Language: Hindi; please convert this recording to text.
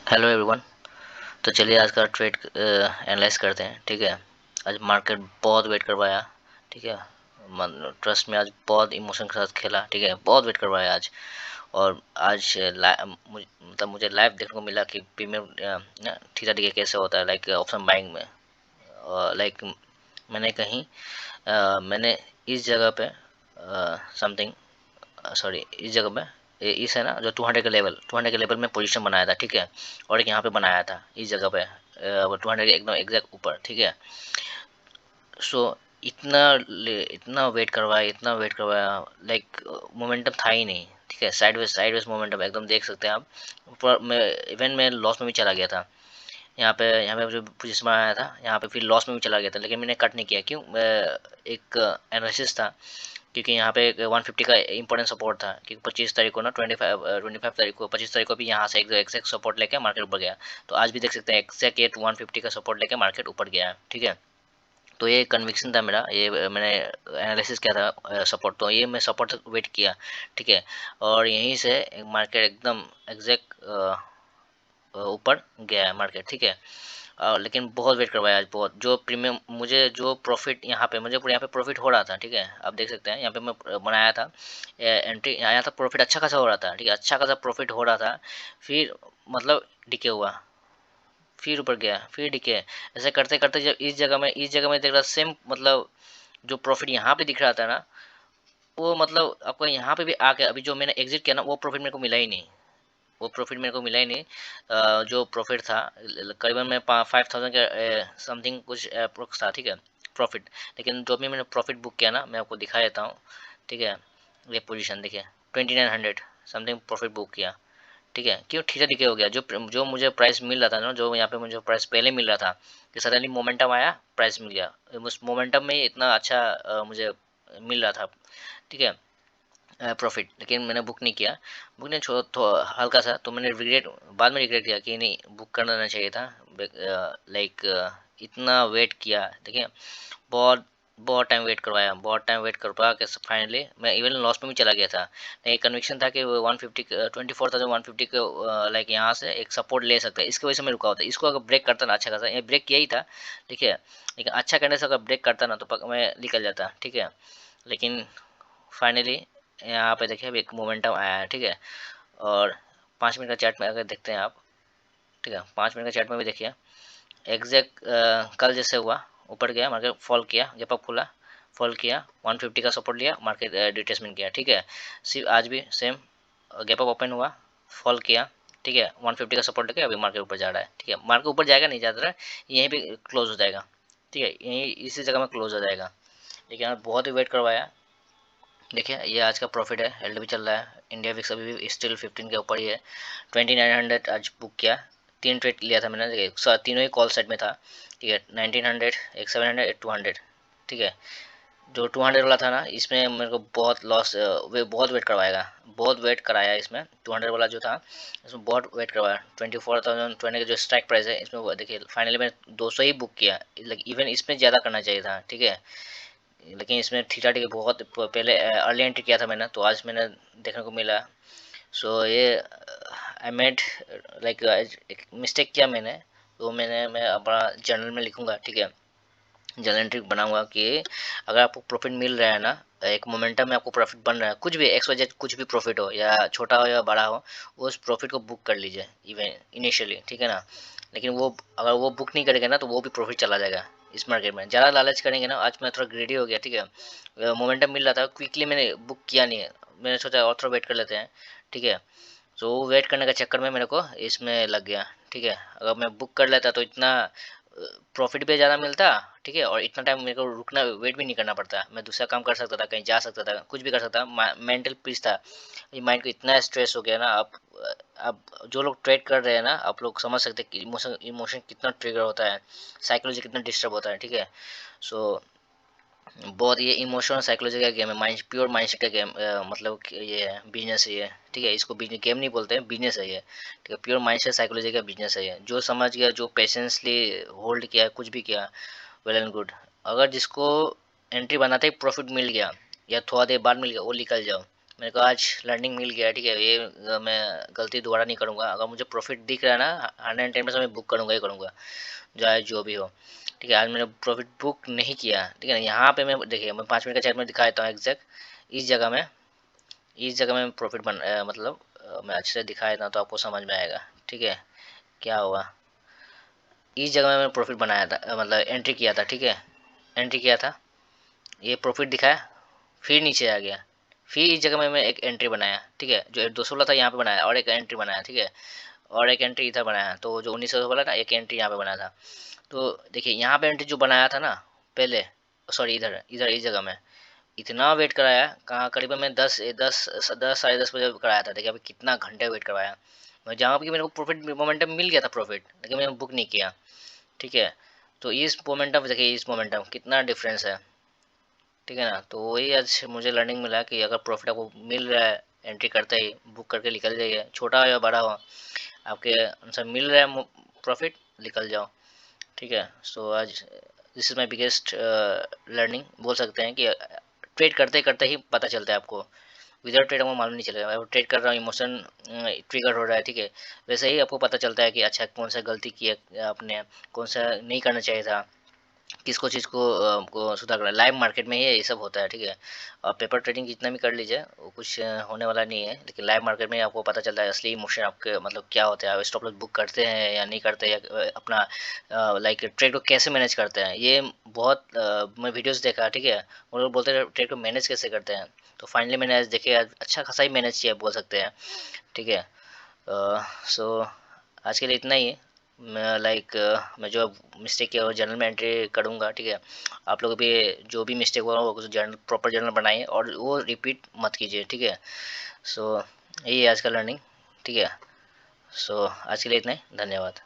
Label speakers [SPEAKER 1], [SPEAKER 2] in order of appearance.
[SPEAKER 1] Hello everyone. तो चलिए आज का ट्रेड एनालाइज करते हैं। ठीक है, आज मार्केट बहुत वेट करवाया। ठीक है, ट्रस्ट में आज बहुत इमोशन के साथ खेला। ठीक है, बहुत वेट करवाया आज। और आज मतलब मुझे लाइव देखने को मिला कि प्रीमियम थीटा डी कैसे होता है, लाइक ऑप्शन बाइंग में। लाइक मैंने कहीं मैंने इस जगह पे समथिंग सॉरी इस जगह में इस है ना जो 200 के लेवल में पोजीशन बनाया था। ठीक है, और एक यहाँ पे बनाया था इस जगह पे वो 200 के एकदम एग्जैक्ट ऊपर। ठीक है, सो इतना वेट करवाया, लाइक मोमेंटम था ही नहीं। ठीक है, साइडवेज मोमेंटम एकदम देख सकते हैं आप। ऊपर मैं इवन मैं लॉस में भी चला गया था। यहाँ पे जो पोजीशन बनाया था यहाँ पे फिर लॉस में भी चला गया था, लेकिन मैंने कट नहीं किया। क्यों? एक एनालिसिस था, क्योंकि यहाँ पे 150 का इंपॉर्टेंट सपोर्ट था। क्योंकि 25 तारीख को ना 25 तारीख को 25 तारीख को भी यहाँ से एक्जैक्ट सपोर्ट लेके मार्केट ऊपर गया। तो आज भी देख सकते हैं एक्जैक्ट ये 150 का सपोर्ट लेके मार्केट ऊपर गया है। ठीक है, तो ये कन्विक्शन था मेरा, ये मैंने एनालिसिस किया था सपोर्ट, तो ये मैं सपोर्ट तक वेट किया। ठीक है, और यहीं से मार्केट एकदम एग्जैक्ट ऊपर गया है मार्केट। ठीक है, लेकिन बहुत वेट करवाया आज, बहुत। जो प्रीमियम मुझे जो प्रॉफिट यहाँ पे प्रॉफिट हो रहा था। ठीक है, आप देख सकते हैं यहाँ पे मैं बनाया था एंट्री, आया था, प्रॉफिट अच्छा खासा हो रहा था। ठीक है, अच्छा खासा प्रॉफिट हो रहा था। फिर मतलब डिके हुआ, फिर ऊपर गया, फिर डिके। ऐसे करते करते जब इस जगह में देख रहा सेम, मतलब जो प्रॉफिट यहाँ पे दिख रहा था ना, वो मतलब आपको यहाँ पे भी आके अभी जो मैंने एग्जिट किया ना, वो प्रॉफिट मेरे को मिला ही नहीं। वो प्रॉफिट मेरे को मिला ही नहीं। जो प्रॉफिट था करीबन मैं 5000 के समथिंग कुछ अप्रोक्स था। ठीक है, प्रॉफिट। लेकिन जो भी मैंने प्रॉफिट बुक किया ना, मैं आपको दिखा देता हूँ। ठीक है, ये पोजीशन देखिए, 2900 समथिंग प्रॉफिट बुक किया। ठीक है, क्यों? ठीक है, ठीक हो गया। जो मुझे प्राइस मिल रहा था ना, जो यहाँ पे मुझे प्राइस पहले मिल रहा था, कि सडनली मोमेंटम आया, प्राइस मिल गया। उस मोमेंटम में ही इतना अच्छा मुझे मिल रहा था। ठीक है, प्रॉफिट, लेकिन मैंने बुक नहीं किया। बुक नहीं छोड़ तो हल्का सा, तो मैंने रिग्रेट, बाद में रिग्रेट किया कि नहीं, बुक कर देना चाहिए था। लाइक इतना वेट किया। देखिए, बहुत बहुत टाइम वेट करवाया, बहुत टाइम वेट करवा के फाइनली मैं इवन लॉस में भी चला गया था। लेकिन कन्विक्शन था कि 150 24,150 के लाइक यहाँ से एक सपोर्ट ले सकता है, इसकी वजह से मैं रुका होता। इसको अगर ब्रेक करता ना अच्छा खासा, ये ब्रेक किया ही था। ठीक है, लेकिन अच्छा करने से अगर ब्रेक करता ना, तो मैं निकल जाता। ठीक है, लेकिन फाइनली यहाँ पे देखिए अभी एक मोमेंटम आया है। ठीक है, और 5 मिनट का चार्ट में अगर देखते हैं आप। ठीक है, 5 मिनट का चार्ट में भी देखिए एग्जैक्ट कल जैसे हुआ, ऊपर गया, मार्केट फॉल किया, गैप अप खुला, फॉल किया, 150 का सपोर्ट लिया, मार्केट डिटेसमेंट किया। ठीक है, सिर्फ आज भी सेम, गैप अप ओपन हुआ, फॉल किया। ठीक है, 150 का सपोर्ट लेके अभी मार्केट ऊपर जा रहा है। ठीक है, मार्केट ऊपर जाएगा नहीं, ज़्यादा यहीं भी क्लोज हो जाएगा। ठीक है, यहीं इसी जगह में क्लोज हो जाएगा। लेकिन आज बहुत ही वेट करवाया। देखिए, ये आज का प्रॉफिट है, एल भी चल रहा है। इंडिया विक्स अभी भी स्टिल 15 के ऊपर ही है। 2900 आज बुक किया। 3 ट्रेड लिया था मैंने। देखिए, तीनों ही कॉल सेट में था। ठीक है, 1900, एक 700, एक 200। ठीक है, जो 200 वाला था ना, इसमें मेरे को बहुत लॉस, वे बहुत वेट करवाएगा, बहुत वेट कराया इसमें। 200 वाला जो था, इसमें बहुत वेट करवाया। 24,020 का जो स्ट्राइक प्राइस है इसमें, वो देखिए फाइनली मैंने 200 ही बुक किया। इवन इसमें ज़्यादा करना चाहिए था। ठीक है, लेकिन इसमें थीटा टी बहुत पहले अर्ली एंट्री किया था मैंने, तो आज मैंने देखने को मिला। सो ये आई मेड लाइक एक मिस्टेक किया मैंने। तो मैं अपना जर्नल में लिखूंगा। ठीक है, जर्नल एंट्री बनाऊंगा कि अगर आपको प्रॉफिट मिल रहा है ना, एक मोमेंटम में आपको प्रॉफिट बन रहा है, कुछ भी एक्स वजह कुछ भी प्रॉफिट हो, या छोटा हो या बड़ा हो, उस प्रॉफिट को बुक कर लीजिए इवन इनिशियली। ठीक है ना, लेकिन वो अगर वो बुक नहीं करेंगे ना, तो वो भी प्रॉफिट चला जाएगा। इस मार्केट में ज़्यादा लालच करेंगे ना, आज मैं थोड़ा ग्रेडी हो गया। ठीक है, मोमेंटम मिल रहा था, क्विकली मैंने बुक किया नहीं है। मैंने सोचा और थोड़ा वेट कर लेते हैं। ठीक है, तो वेट करने के चक्कर में मेरे को इसमें लग गया। ठीक है, अगर मैं बुक कर लेता तो इतना प्रॉफिट भी ज़्यादा मिलता। ठीक है, और इतना टाइम मेरे को रुकना, वेट भी नहीं करना पड़ता, मैं दूसरा काम कर सकता था, कहीं जा सकता था, कुछ भी कर सकता था। मेंटल पीस था। ये माइंड को इतना स्ट्रेस हो गया ना। अब जो लोग ट्रेड कर रहे हैं ना, आप लोग समझ सकते हैं कि इमोशन इमोशन कितना ट्रिगर होता है, साइकोलॉजी कितना डिस्टर्ब होता है। ठीक है, सो बहुत ये इमोशनल साइकोलॉजी का गेम है, माइंड प्योर माइंडसेट का गेम, मतलब कि ये है, बिजनेस है ये। ठीक है, इसको बिजनेस गेम नहीं बोलते हैं, बिजनेस है ये। ठीक है, प्योर माइंडसेट साइकोलॉजी का बिजनेस है ये। जो समझ गया, जो पेशेंसली होल्ड किया, कुछ भी किया, वेल एंड गुड। अगर जिसको एंट्री बनाते ही प्रॉफिट मिल गया, या थोड़ा देर बाद मिल गया, वो निकल जाओ। मेरे को आज लर्निंग मिल गया, ठीक है। ये मैं गलती दोबारा नहीं करूँगा। अगर मुझे प्रॉफिट दिख रहा है ना 110% मैं बुक करूँगा ही करूँगा, चाहे जो भी हो, ठीक है। आज मैंने प्रॉफिट बुक नहीं किया, ठीक है ना। यहाँ पे मैं देखिए मैं 5 मिनट का चार्ट में दिखा देता हूँ एग्जैक्ट। इस जगह में प्रॉफिट मतलब मैं अच्छे से दिखा देता हूँ तो आपको समझ में आएगा, ठीक है। क्या हुआ, इस जगह में मैंने प्रॉफिट बनाया था, मतलब एंट्री किया था, ठीक है। एंट्री किया था, ये प्रॉफिट दिखाया, फिर नीचे आ गया, फिर इस जगह में मैं एक एंट्री बनाया, ठीक है। जो 216 था यहाँ पे बनाया और एक एंट्री बनाया, ठीक है। और एक एंट्री इधर बनाया, तो जो 1900 वाला ना एक एंट्री यहाँ पे बनाया था। तो देखिए यहाँ पे एंट्री जो बनाया था ना पहले, सॉरी इधर इधर इस जगह में इतना वेट कराया, कहाँ करीबन मैं 10 साढ़े 10 बजे कराया था। देखिए अभी कितना घंटे वेट करवाया मैं, जहाँ पे कि मेरे को प्रॉफिट मोमेंटम मिल गया था प्रॉफिट, लेकिन मैंने बुक नहीं किया, ठीक है। तो इस मोमेंटम देखिए, इस मोमेंटम कितना डिफरेंस है, ठीक है ना। तो वही आज मुझे लर्निंग मिला कि अगर प्रॉफिट आपको मिल रहा है एंट्री करते ही बुक करके निकल जाइए, छोटा हो या बड़ा हो, आपके अनुसार मिल रहा है प्रॉफिट, निकल जाओ, ठीक है। सो आज this is my biggest learning बोल सकते हैं कि ट्रेड करते करते ही पता चलता है आपको, विदाउट ट्रेड आपको मालूम नहीं चलेगा। मैं ट्रेड कर रहा हूँ, इमोशन ट्रिगर हो रहा है, ठीक है। वैसे ही आपको पता चलता है कि अच्छा कौन सा गलती की है आपने, कौन सा नहीं करना चाहिए था, किसको चीज़ को सुधार करना है। लाइव मार्केट में ही ये सब होता है, ठीक है। और पेपर ट्रेडिंग जितना भी कर लीजिए वो कुछ होने वाला नहीं है, लेकिन लाइव मार्केट में आपको पता चलता है असली इमोशन आपके मतलब क्या होते हैं, आप स्टॉप लॉस बुक करते हैं या नहीं करते, या अपना लाइक ट्रेड को कैसे मैनेज करते हैं। ये बहुत मैं वीडियोस देखा, ठीक है। वो लोग बोलते हैं ट्रेड को मैनेज कैसे करते हैं, तो फाइनली मैंने आज देखिए आज अच्छा खासा ही मैनेज किया बोल सकते हैं, ठीक है। सो आज के लिए इतना ही है। मैं जो मिस्टेक किया वो जर्नल में एंट्री करूँगा, ठीक है। आप लोग भी जो भी मिस्टेक हुआ वो जर्नल प्रॉपर जर्नल बनाइए और वो रिपीट मत कीजिए, ठीक है। सो यही है आज का लर्निंग, ठीक है। सो आज के लिए इतना ही, धन्यवाद।